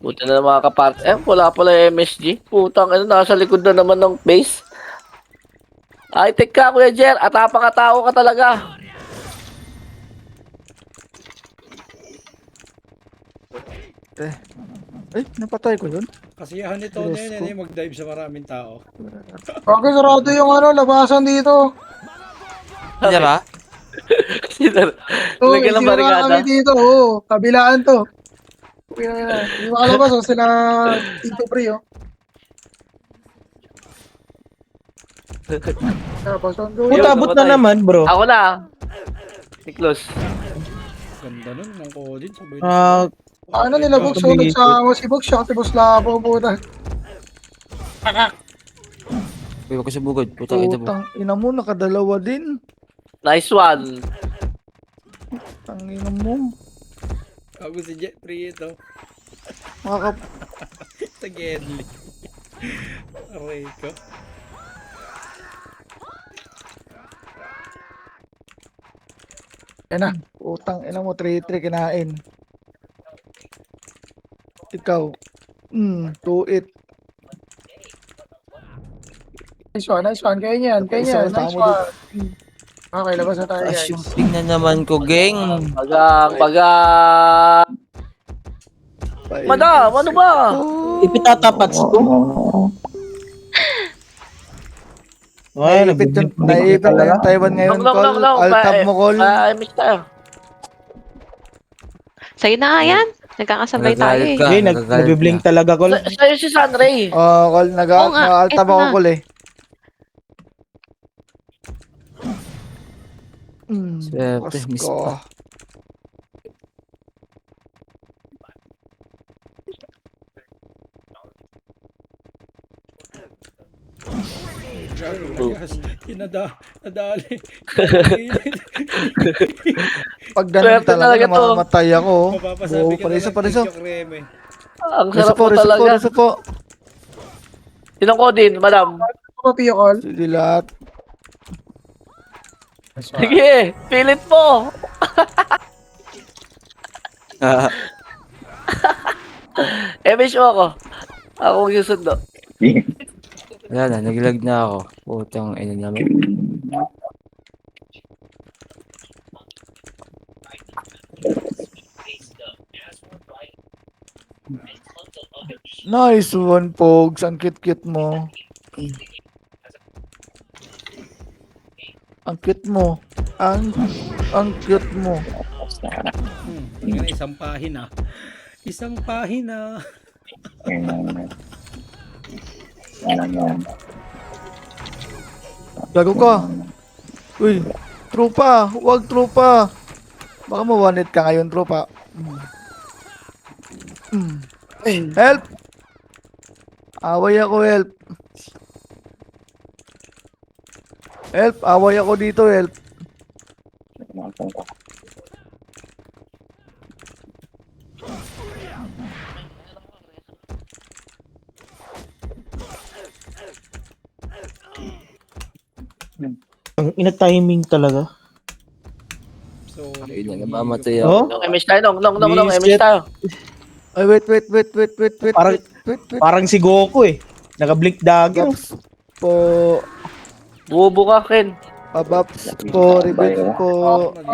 Buti na mga kapart. Wala pala yung MSG. Putang, nasa likod na naman ng base. Ay, tek ka, Kuya Jer. Atapang-atao ka talaga. Ay, napatay ko yun. Kasiyahan nito na yun, mag-dive sa maraming tao. Bakit sarado yung labasan dito? Hindi ba? Oo, Lagyan ng isira barikada. kami dito. Oo, kabilaan to. Hindi makalabas, sila Tito Pre, Tapos, Puta, abot na naman, bro. Ako na. Niklos. Ganda nun, ng Odin. Sabay ano nila, Box? So, nagsama si Box, siya, tapos labo, puta. Uy, wag ka sa bugod. Putang ina mo. Putang ina mo, nakadalawa din. Nice one. Ang ina mo. Ako si Jeffrey ito. Makaka... Sa Gedli. Aray ko. Yan na. Putang ina mo, 3-3 kinain. Ikaw. 2-8. Nice one. Kaya niyan. Nice one. Okay, labas na tayo, Ah, guys. shooting na naman ko, geng. Bagang. Madam, ano ba? Ipitatapat ko. Naiipit na yung Taiwan ngayon, Col. Altab mo, Col. Miss tayo. Sa'yo na nga yan. Nagkakasabay tayo Nagagalit eh. ka. Hindi, Nagagalit nagbiblink ka. talaga, Col. Sa'yo si Sunray. Col, Oo nga, nag-altab eto ako, na. Col, eh. Swerte, miss Pasko. pa. Yes. Nadali. Pag ganun Swerte talaga, talaga to. namamatay ako. Mapapasabi ka Parisa, na lang, parisa. Tito Kreme. Ang Risa sarap po, po risa po, talaga. risa po. Sinong ko din, madam? Ano ba, Pio Call? Sige lahat. Sige, pilit po. Miss mo ako. Ako yung sundo. Wala na, naglag na ako. Putang ina naman. Nice one, Pogs. Ang cute-cute mo. Ang cute mo. Ang cute mo. Yan, isang pahina. Isang pahina. Gago ka. Uy, trupa. Huwag trupa. Baka mawanit ka ngayon, trupa. Help! Away ako, help. Help, away ako dito, help. Ang ina-timing talaga. So, Ay, namamatay Oh? ako. Nung MS tayo, nung MS Reset. tayo. Ay, wait. Parang- Wait. Parang si Goku eh. Naka-blink dagger. Baps po. Bubo ka, Ken. Baps po. Rebate po. mag-iisa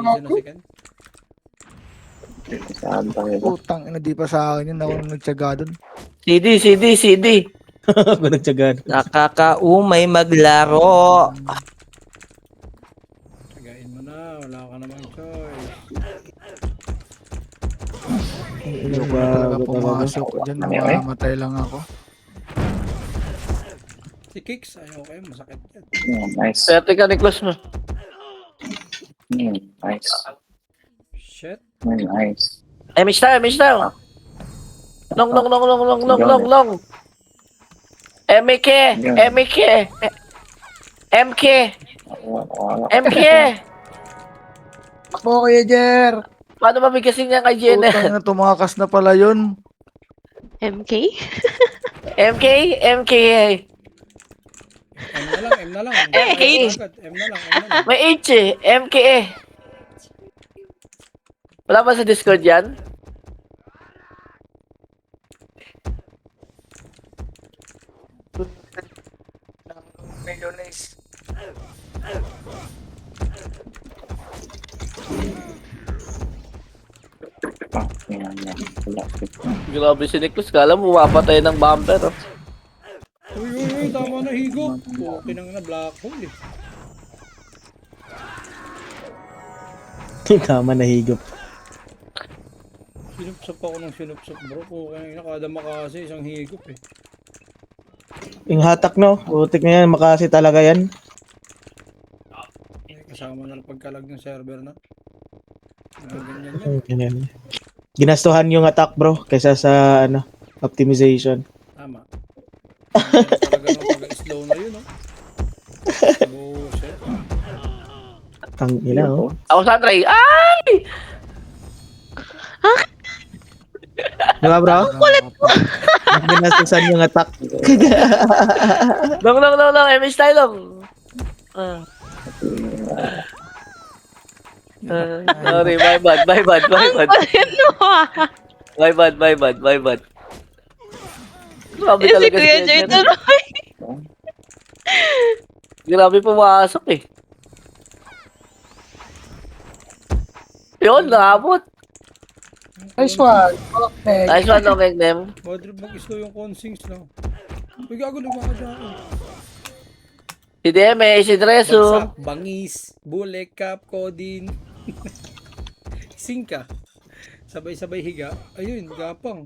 na second. Putang ina, di pa sa akin yun. Ako nang nagtsaga dun. CD. Ako nagtsagan. Nakakaumay maglaro. Tagain mo na, wala ka namang choice. Hindi ko na talaga pumasok. Diyan, mamamatay lang ako. Si Kicks, ayaw kayo, masakit yan. Nice. Swerte ka, Niklos mo. Nice. Shit. Nice. MS tayo. Long. MK. Ako, Kuya Jer. Paano mabigasin niya kay Jenna? Putang ina, tumakas na pala yun. MK? MK. M na lang. H. M na lang. May H eh. MK eh. Wala ba sa Discord yan? Mayonnaise. Grabe si Nicholas. Kala mo mapatay ng bumper. Oh. Uy, tama na higo. Okay na black hole eh. Tama na higop. Sinupsap ako ng sinupsap bro. Okay na kada makasi isang higop eh. Yung hatak no, butik na yan, makasi talaga yan. Kasama na lang pagkalag ng server na. Ganyan yan. Ganyan. Ginastuhan yung attack bro, kaysa sa ano, optimization. Tama. Talaga nung taga-slow na yun, no? Bullshit. Ang ina oh. Ako sa Trey. Ay! Di ba bro? Ginastusan yung attack. Long. MS tayo long. Sorry, my bad. Ang kulit mo ah. My bad. Grabe Si talaga Kuya Jay tuloy. Grabe pumasok eh. Yun, naabot. Nice one. Okay. Nice one, no, Kengnem. Madrib mag-slow yung consings lang. Uy, gago lumakas dyan. Si Deme, si Dreso. Bagsak, bangis, bulek, cap, codin. Singka. Sabay-sabay higa. Ayun, gapang.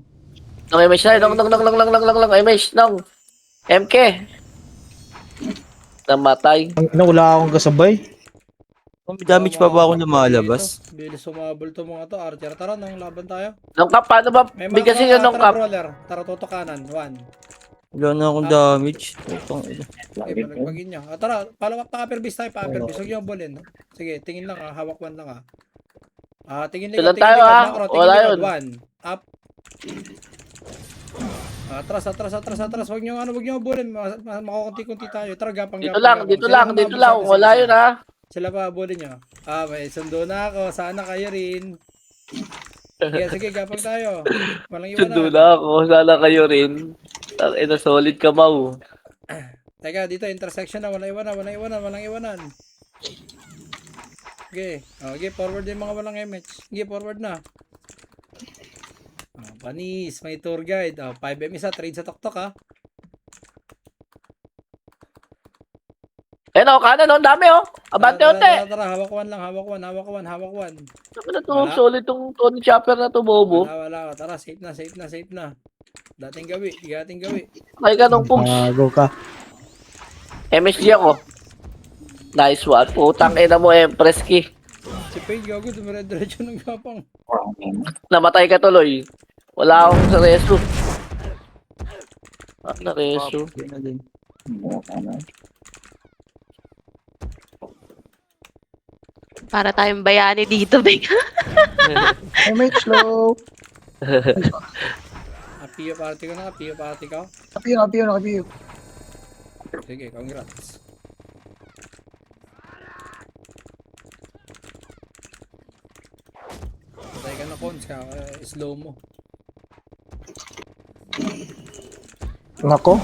Nung MS tayo, nung, MS, nung. MK. Namatay. Ang ina, wala akong kasabay. May damage pa ba ako na malabas? Bilis sumabol to mga to. Archer, tara, nang laban tayo. Nung kap, paano ba? May Bigasin yun nung tara, kap. brawler. Tara, toto kanan. 1. Wala na akong damage. Putang ina. Okay, palagbagin niya. Tara, pa-upper base tayo, pa-upper base. Huwag niyo bulin. No? Sige, tingin lang ha. Hawak one lang ha. Tingin Tulan likod, tayo, tingin likod. ah. Macro, tingin Wala likod. yun. 1. Up. Atras. Huwag niyo bulin. Makakunti-kunti tayo. Tara, gapang. Dito lang. Wala yun ha. Sila pa bulin niyo. May sundo na ako. Sana kayo rin. Sige, gapang tayo. Walang Sundo iwanan. na ako. Sana kayo rin. Ina, solid ka, Mau. Teka, dito, intersection na. Walang iwanan. Okay. Okay, forward yung mga walang MH. Okay, forward na. Panis, may tour guide. 5M isa, trade sa tuktok ha. Eh, no, kanan, no, ang dami, oh. Abante, onte. Tara, hawak one. Sabi na to, Wala. solid tong Tony Chopper na to, bobo. Wala. Tara, safe na. Dating gawi. Ay ka nung pumps. Bago ka. MSG ako. Nice one. Putang ina mo, Empress Key. Si Paige gago, dumire-diretso ng gapang. Namatay ka tuloy. Wala akong sa reso. Na reso. Yun na din. Para tayong bayani dito, Big. MH low. Apio party ko. Kapiyo. Sige, congrats. Patay ka na cons ka, slow mo. Nako,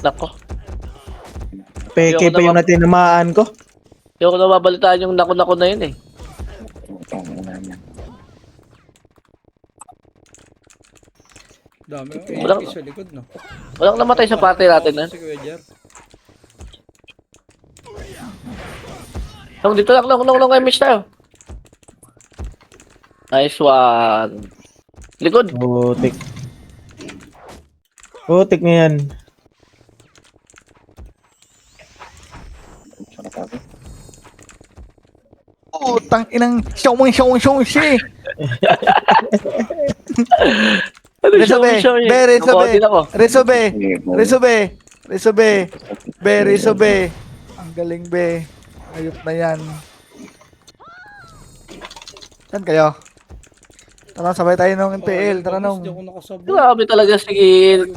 Nako. peke pa yung natinamaan ko. Hindi ko na mabalitaan yung nako na yun eh. Dami Walang- yung sa likod, no? Walang namatay sa party natin na. Si Kuya Jer. Dito lang, MSG tayo. Nice one. Likod. Putik na yan. Tang inang shong shi. Resobe. Ang galing be. Ayop na yan. Saan kayo? Tara, sabay tayo nung MPL. Tara nung. Hindi ako nakasabot. Grabe talaga si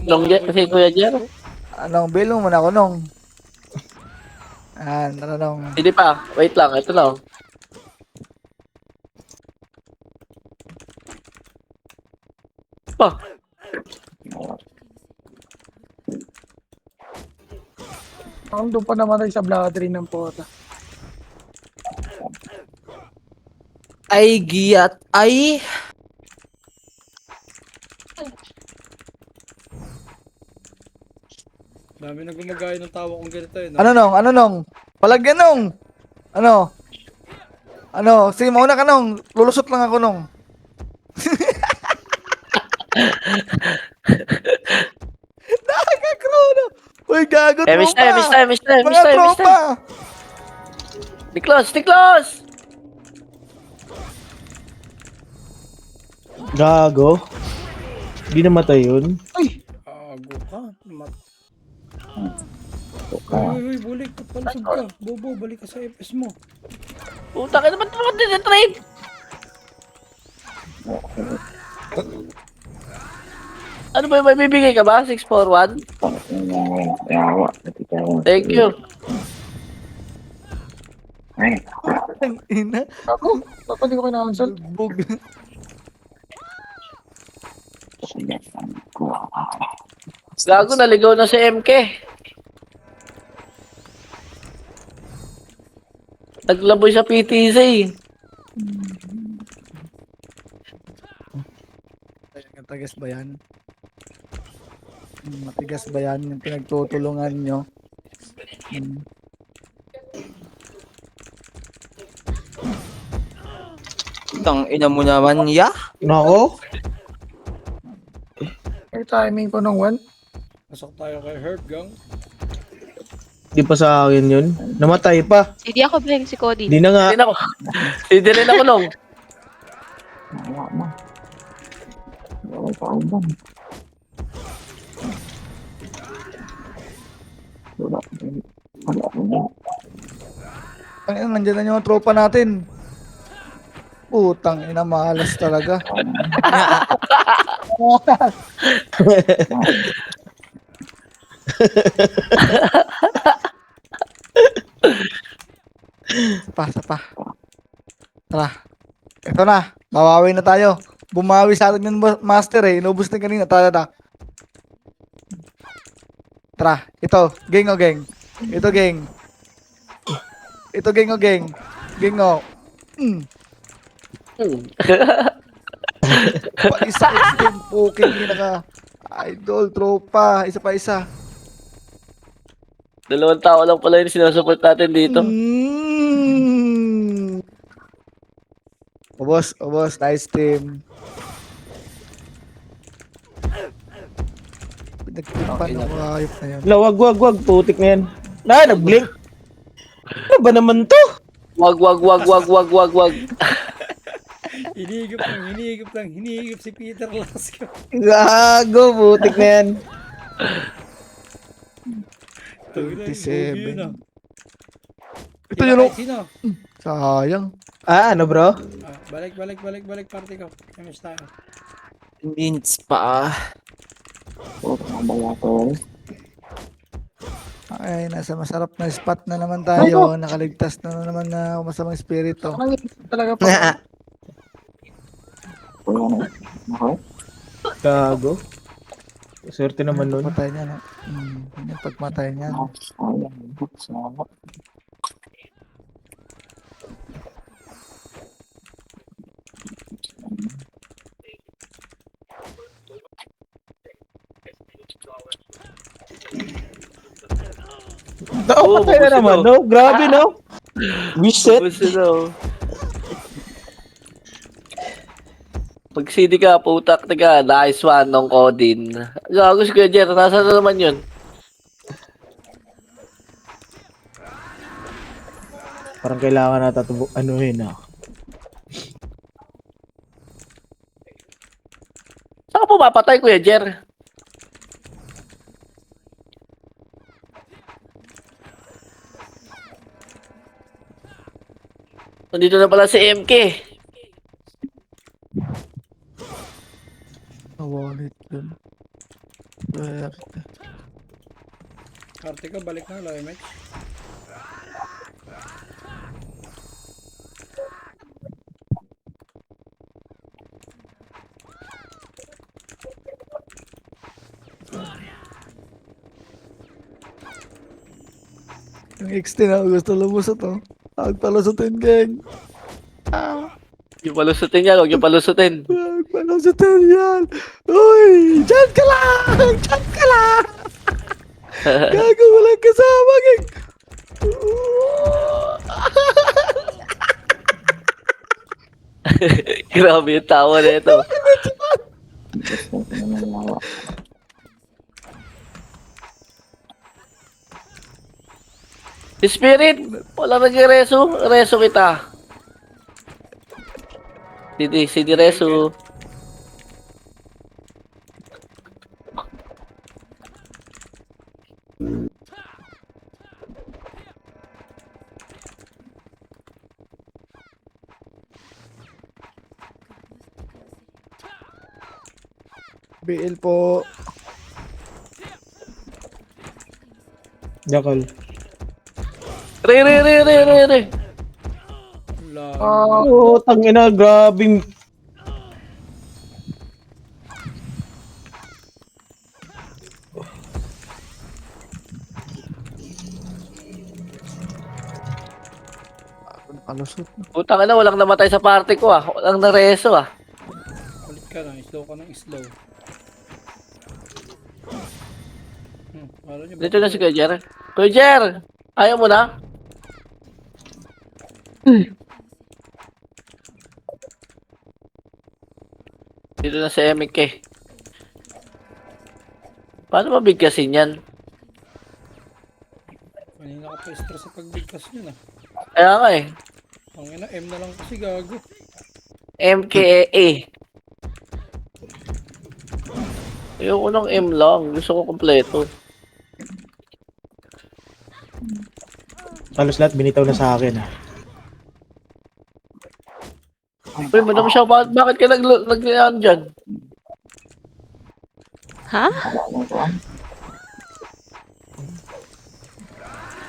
Longjet kasi Kuya Jer. Anong bill mo muna ako nung. Tara nung. Hindi pa. Wait lang. Ito na. Pa. Ako doon pa namatay sa bladder ng pota. Ay, giyat. Ay! Dami na gumagaya ng tawa kong ganito eh. No? Ano nong? Ano nong? Palagyan nong! Ano? Ano? Sige, mauna ka nong. Lulusot lang ako nong. Nakaka-crow na. Uy, gago, Eh, miss tropa. time, miss time. Mga tropa. Stay close, stay close! Gago. Di namatay yun. Ago ka. Uy, bulik. Palusog ka. Bobo, balik ka sa FS mo. Puta ka naman naman din yung trade! Ano ba yung may bibigay ka ba? 641? Thank you. Ang ina. Ako, ba't hindi ko kina-cancel? Bug. Gago, naligaw na si MK. Naglaboy sa PTC. Matigas ba yan? Matigas ba yan yung pinagtutulungan nyo? Tang ina mo naman, ya? Nako. May timing ko ng 1. Pasok tayo kay Hurt Gang. Di pa sa akin yun. Namatay pa. Hindi ako Beng, si Cody. Di na nga. Hindi na ako. Hindi rin ako nung. Ang ina, nandiyan na yung mga tropa natin. Putang ina, malas talaga. Sapa. Tara. Ito na. Bawawi na tayo. Bumawi sa atin yung master eh. Inubos na kanina. Tara. Tara. Ito. Geng o geng. Ito geng. Ito geng o geng. Geng o. Isa extreme poking pinaka idol tropa. Isa pa isa. 2 tao lang pala yung sinusupport natin dito. Ubos, nice team. Pinagtimpan ng ayop na yan. Wag. Putik na yan. Nag-blink. Ano ba naman to? Wag. Hinihigop si Peter Lasco. Gago, putik na yan. 27. Ito Ito yun. Sino? Sayang. Ano bro? Balik, party ko. MS tayo. Minutes pa ah. Ay, nasa masarap na spot na naman tayo. Nakaligtas na naman na masamang espiritu. Ang talaga pa. Gago. Swerte naman nun. Pagmatay niya, no? Yung pagmatay niya. Patay na naman, no? Grabe, no? Reset. Gusto daw. Pag CD ka, putak ka, nice one nung Odin. Gago si Kuya Jer, nasa na naman yun? Parang kailangan na anuhin ah. Saan ka pumapatay, Kuya Jer? Nandito na pala si MK. Wallet yun. Swerte. Party ko, balik na, Loy Mike. Yung XT na gusto lumusot oh. Pagpalusutin, gang. Yung palusutin yan, huwag yung palusutin. Pagpalusutin yan. Uy, dyan ka lang! Dyan ka lang! Gago, walang kasama, gang. Grabe yung tawa na ito. Spirit, wala nag-reso. Reso kita. Sidi reso. BL po. Jakal. Re. Wala. Oo, tangina, grabing... Palusot. Putang ina, walang namatay sa party ko ah. Walang nareso ah. Kulit ka lang, slow ka ng slow. Wala niyo ba? Dito na si Kuya Jer. Kuya Jer! Ayaw mo na? Dito na si MK. Paano mabigkasin yan? Kanina ka pa stress sa pagbigkas nyo na. Kaya nga eh. Ang ina, M na lang kasi gago. MKA. Ayoko ng M lang. Gusto ko kompleto. Halos lahat binitaw na sa akin. Uy, madam siya, bakit ka nag dyan? Ha?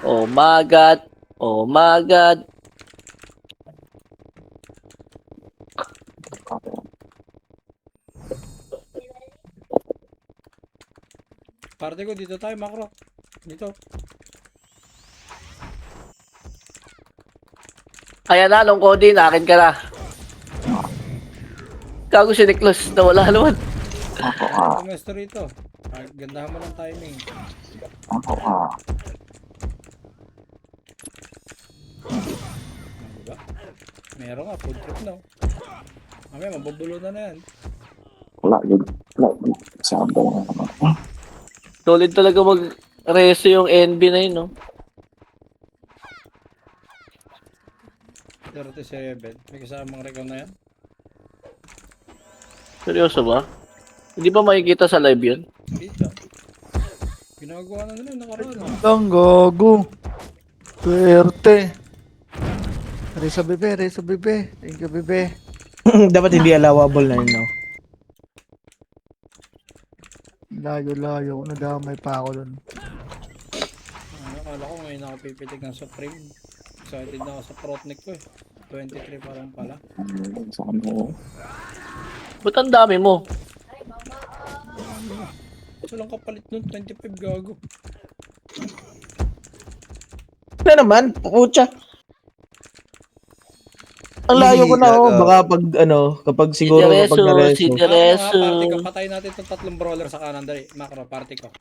Oh my God. Oh my God. Parte ko, dito tayo, Macro. Dito. Kaya na, nung Cody, akin ka na. Gago si Niklos, nawala naman. Tumesto rito. Gandahan mo ng timing. Diba? Meron nga, food trip na. Mamaya, mabubulo na yan. Solid talaga mag-reso yung NB na yun, no? 37. May kasamang recon na yan. Seryoso ba? Hindi ba makikita sa live yun? Dito. Ginagawa na nila, nakaraan. Lang, gago. Swerte. Reza bebe. Thank you, bebe. Dapat hindi allowable na yun, no? Layo. Nadamay pa ako dun. Akala ko ngayon ako pipitig ng Supreme. Excited na ako sa Protnik ko eh. 23 pa lang pala. Ba't ang dami mo? Gusto lang kapalit nun, 25 gago. Ano naman? Pucha. Ang layo ko na, oh. Baka pag, kapag siguro, kapag nareso. Sidereso. Party ko, patayin natin itong tatlong brawler sa kanan. Dali, Macro, party ko.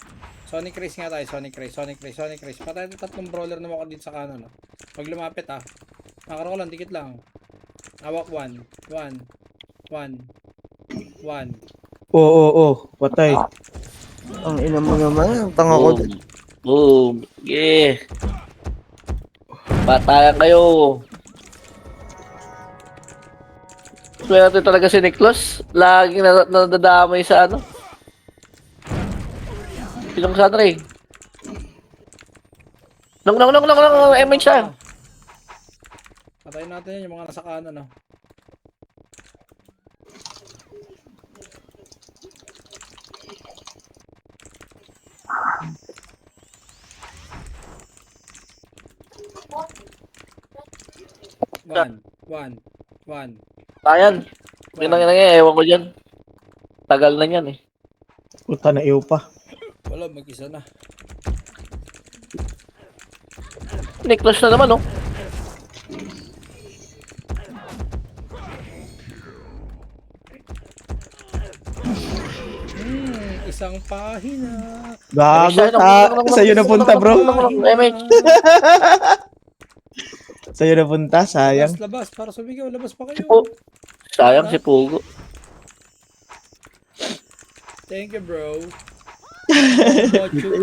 Sonic Race nga tayo, Sonic Race. Patayin itong tatlong brawler na mako dito sa kanan. Oh. Pag lumapit Macro ko lang, dikit lang. Awak 1. Oo. Patay. Ang ina mo naman. Ang tanga ko. Boom. Yeah. Patayan kayo. Swerte talaga si Niklos. Laging nadadamay sa ano. Sinong Sanray? Nung, MH siya. Patayin natin yan, yung mga nasa kanan. One. Ayan. Yun ang ewan ko dyan. Tagal na yan eh. Puta na iyo pa. Wala, mag-isa na. Necklace na naman, oh. Isang pahina. Gago, sa'yo napunta, bro. MH. Sa'yo napunta, sayang. Labas, para sumigaw. Labas pa kayo. Oh, sayang si Pugo. Thank you, bro. Oh, chup.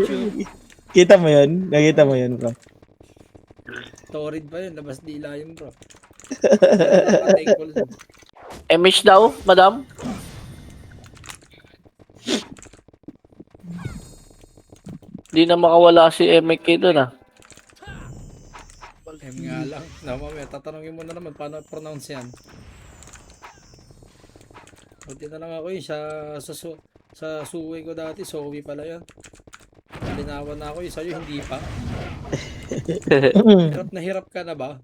Kita mo yun? Nakita mo yun, bro. Torrid pa yun. Labas dila yun, bro. Thankful. MH daw, madam. Di na makawala si MK doon, ah. M nga lang. Mamaya, tatanungin mo na naman paano pronounce yan. Buti na lang ako yun. Sa suwi ko dati, Zoe pala yun. Linawan na ako yun. Sa'yo, hindi pa. Hirap ka na ba?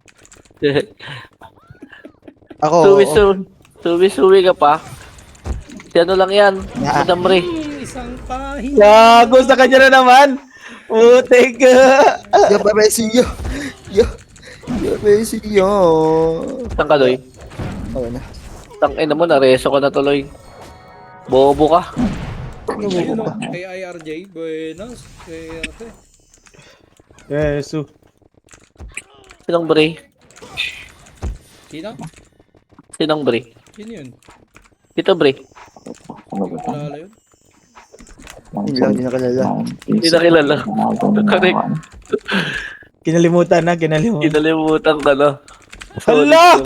Ako, Suwi ka pa. Si ano lang yan, Madam Ray. Isang pahina. Gago, sa kanya na naman. Putik ka. yo, babesiyo. Yo, babesiyo. Saan ka, Loy? Okay na. Tangina mo, nareso ka na tuloy. Bobo ka. Ayun o, kay IRJ. Buenos. Swerte. Yesu. Sinong Bray? Sino? Sinong Bray? Sino yun? Dito, Bray. Wala yun. Hindi lang, hindi nakalala. Hindi na kilala. Correct. Kinalimutan. Kinalimutan ka na. Hala!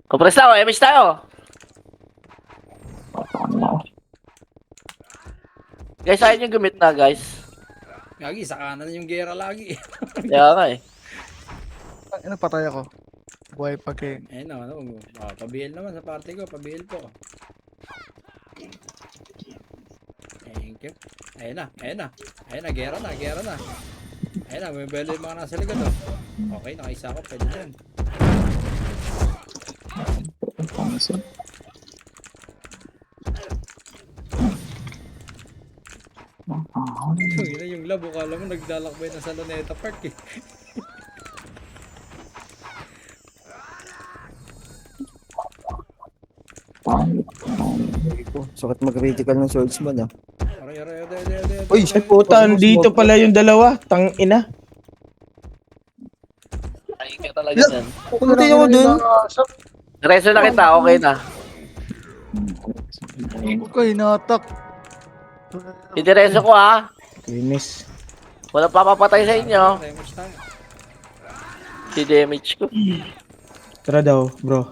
Kompres na, MH tayo. Guys, ayun yung gumit na, guys. Gagi, sa kanan yung gera lagi. Kaya nga eh. Ano, patay ako. Buhay pa king. Ayun na, ano. Pabihil naman sa party ko. Pabihil po. Thank you. Ayun na. Gera na. Ayun na, may belo yung mga nasa likod. Oh. Okay, nakaisa ako. Pwede dyan. Yung labo, kala mo naglalakbay na sa Luneta Park eh. Sakit mag-critical ng swordsman ah. Aray. Uy, Ay, puta, dito pala yung dalawa. Tang ina. Ay, ka talaga yan. Pumatay ako dun. Reso na kita, okay na. Okay, natak. Idireso ko ha. Linis. Walang papapatay sa inyo. Remus tayo. Si damage ko. Tara daw, bro.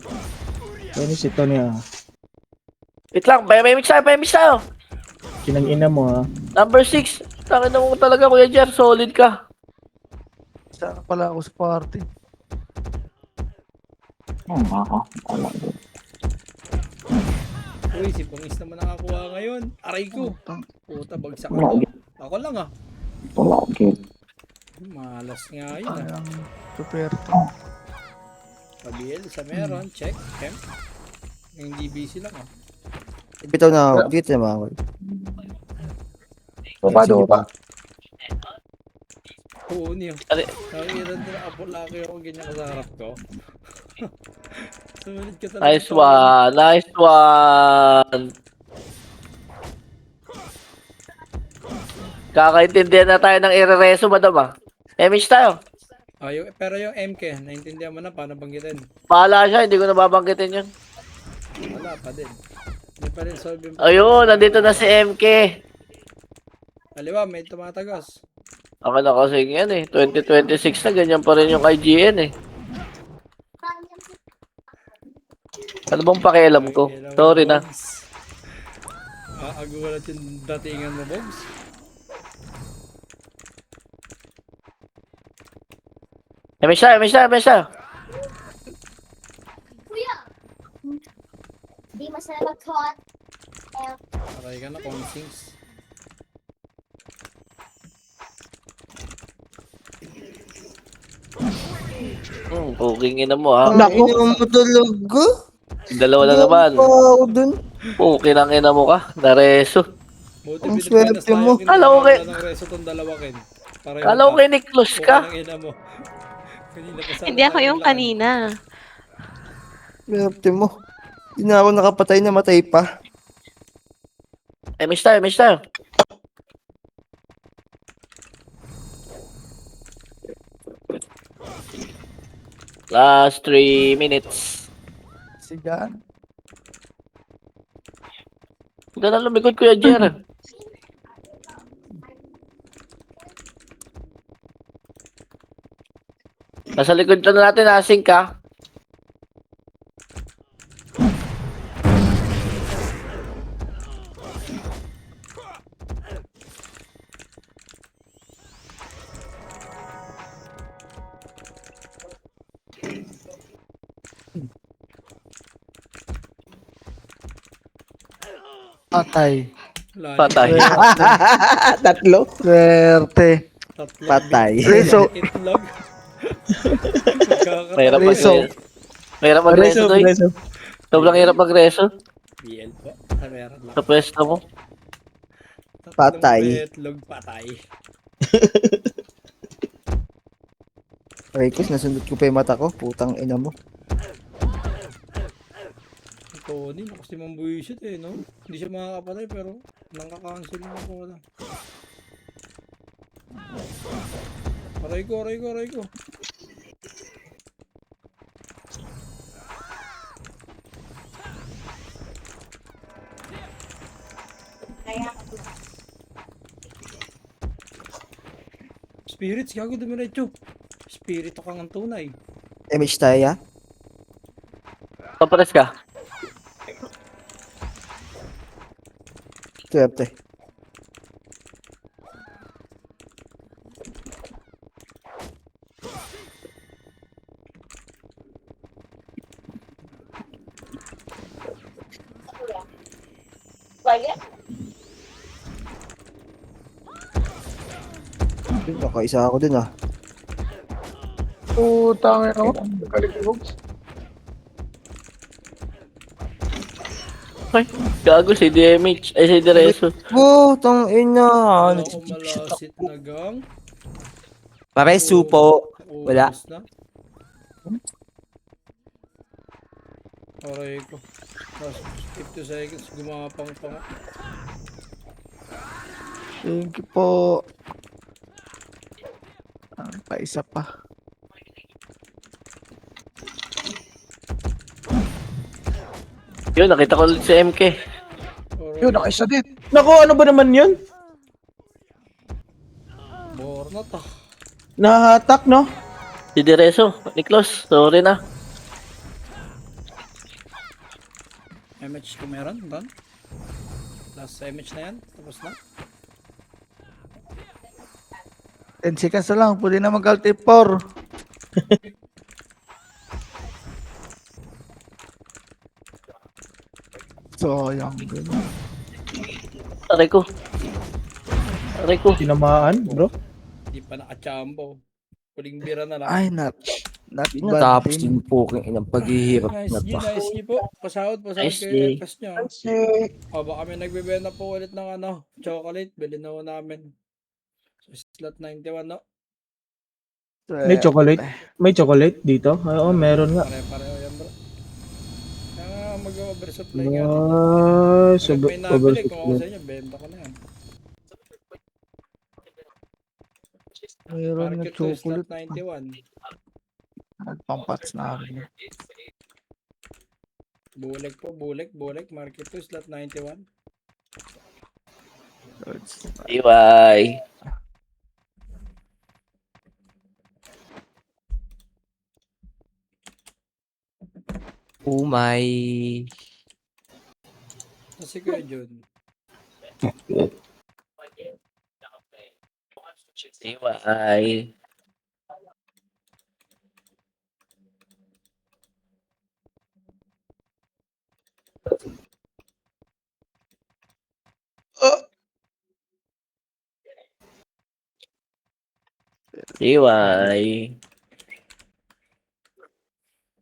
Linis ito niya. Wait lang, may mix tayo. Kinang ina mo, ha. Number 6. Tangin na mo talaga, Kuya Jer. Solid ka. Sana pala ako sa party. Uy, si Pangis naman nakakuha ngayon. Aray ko. Puta, bagsak ako. Ako lang ah. Malas nga yun ah. Ang Roberto. Pabihil, isa meron. Check. Camp. Yung DBC lang ah. Bitaw na ako. Dito naman ako. Oo niyo. Ano? Nakikita nila ako laki ako ganyan sa harap ko. Sumunod ka talaga. Nice one. Kakaintindihan na tayo ng irereso, madam ah. MH tayo. Pero yung MK, naintindihan mo na paano banggitin. Bahala siya, hindi ko nababanggitin yun. Wala pa din. Hindi pa rin solve yung... Ayun, nandito na si MK. Aliwa, may tumatagos. Ako na kasi yan eh. 2026 na, ganyan pa rin yung IGN eh. Ano bang pakialam ko? Sorry na. Agulat yung datingan mo, Bogs. MH tayo. Di masarap hot. Aray ka na, consings. Pukingin na mo ha. Naku, mo talaga. Dalawa na naman. Ako dun. Puking ang ina mo ka. Nareso. Buti Ang Pilipinas swerte tayo mo. Kala ko kay- ng reso tong dalawa kin. Para Kala ko kay Nick Close ka. ng ina mo. Kanina pa sana Hindi ako tayo yung naglaan. kanina. Swerte mo. Hindi na ako nakapatay, namatay pa. Miss tayo, miss tayo. Last 3 minutes. Sigan. Huwag na lumikod, Kuya Jer. Nasa likod na natin, asing ka. Patay. Layo. Patay. Tatlo. Swerte. Tatlo. Patay. Reso. Itlog. Mahirap Reso. mag-reso. Mahirap mag-reso, Reso, Doy. reso. Sobrang hirap mag-reso. BL po. Meron lang. Sa pwesto mo. Tatlong Patay. betlog, patay. Rekos, nasundot ko pa yung mata ko. Putang ina mo. Si Tony, nakas si Mambuisit eh, no? Hindi siya makakapatay pero nangka-cancel na po lang. Aray ko, aray ko, aray ko. Spirits, gago dumiretso. Spirito kang ang tunay. MH tayo, ya? Papares ka. Swerte. Nakaisa ako dun ah. Putang ina mo. Kalikibog. Ay, gago si DMH. Ay, si Direso. Putang ina. Wala akong malasit na gang. Paresu po. Wala. Ubus na. Aray ko. Tapos 50 seconds, gumapang pa nga. Thank you po. Pa isa pa. Yun, nakita ko ulit si MK. Aray, Yun, nakaisa din. Naku, ano ba naman yun? Bornat ah. Nahatak, no? Si Direso. Niklos, sorry na. MH kung meron, done. Last MH na yan, tapos na. 10 seconds na lang. Pwede na mag-alt F4. Sayang. Ganun. Aray ko. Aray ko. Tinamaan, bro. Hindi pa nakachambo. Huling bira na lang. Ay, not bad. Tapos team. din po ng paghihirap Nice na G, to. nice G po. Pasahod Nice kayo G. kas nyo. Si O baka may nagbebenta po ulit ng ano, chocolate. Bilhin na ho namin. So, slot 91 no? May chocolate? May chocolate dito? Oo, meron nga. Pare-pareho yan bro. Kaya nga mag-oversupply nga. Ah, Pag may nabili, oversupply. kung ako sa inyo, benta ko na yan. Mayroon na Market to slot chocolate. 91. Nagpampats na rin. Bulik po, bulik. Market to slot 91. Iway. Umay. Kasi Kuya Jun. Iway. Iway.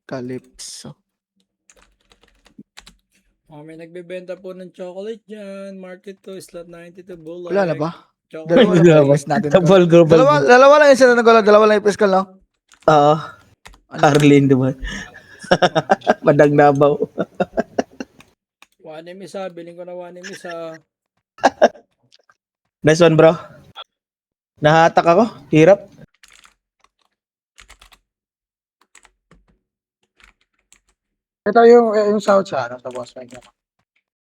Calypso. May nagbebenta po ng chocolate dyan. Market 2, slot 92, Bullock. Wala na ba? Chocolate. Dalawa na ba? Natin ko. Double global. Dalawa lang yung sila nagwala. Dalawa lang yung fiscal, no? Oo. Arlene, di ba? Madang Nabaw. One isa, biling ko na one isa. Nice one, bro. Nahatak ako. Hirap. Ito yung south sa boss.